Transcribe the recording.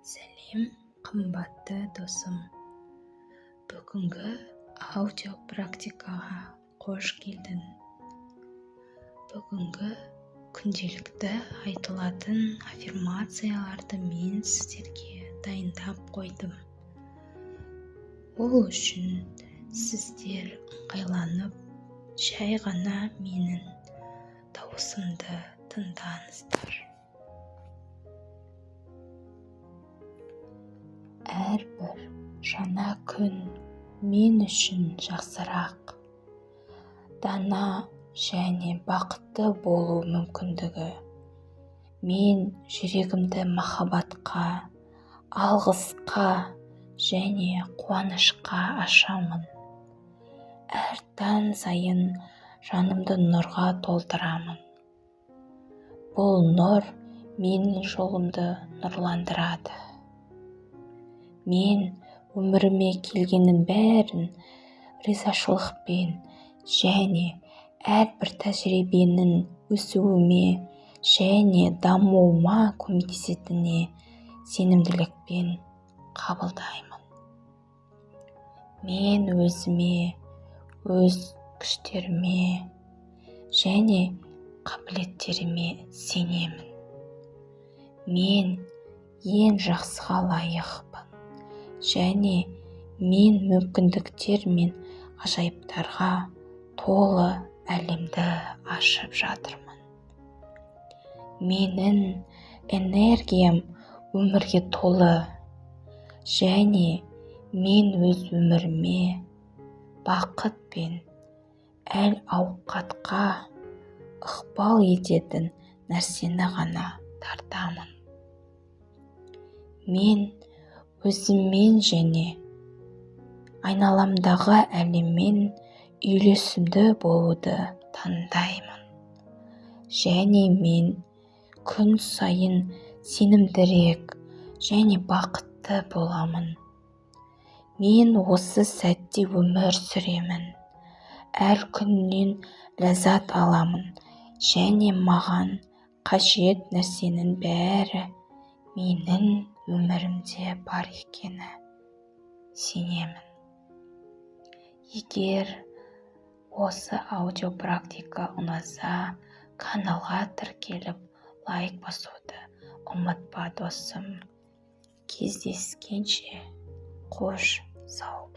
Сәлем, қымбатты досым. Бүгінгі аудио практикаға қош келдің. Бүгінгі күнделікті айтылатын аффирмацияларды мен сіздерге дайындап қойдым. Ол үшін сіздер ыңғайланып, жай ғана менің дауысымды тыңдаңыздар. Әрбір жаңа күн мен үшін жақсырақ, дана және бақытты болу мүмкіндігі. Мен жүрегімді махаббатқа, алғысқа және қуанышқа ашамын. Әр таң сайын жанымды нұрға толтырамын. Бұл нұр менің жолымды нұрландырады. Мен өміріме келгеннің бәрін ризашылықпен және әрбір тәжірибенің өсуіме және дамуыма көмектесетініне сенімділікпен қабылдаймын. Мен өзіме, өз күштеріме және қабілеттеріме сенемін. Мен ең жақсыға лайықпын. Және мен мүмкіндіктер мен ғажайыптарға толы әлемді ашып жатырмын. Менің энергиям өмірге толы және мен өз өміріме бақыт пен әл-ауқатқа ықпал ететін нәрсені ғана тартамын. Мен өзіммен және айналамдағы әлеммен үйлесімді болуды таңдаймын. Және мен күн сайын сенімдірек және бақытты боламын. Мен осы сәтте өмір сүремін. Әр күннен ләззат аламын және маған қажет нәрсенің бәрі менің өмірімде бар екені сенемін. Егер осы аудиопрактика ұнаса, каналға тіркеліп лайк басуды ұмытпа досым. Кездескенше қош сау.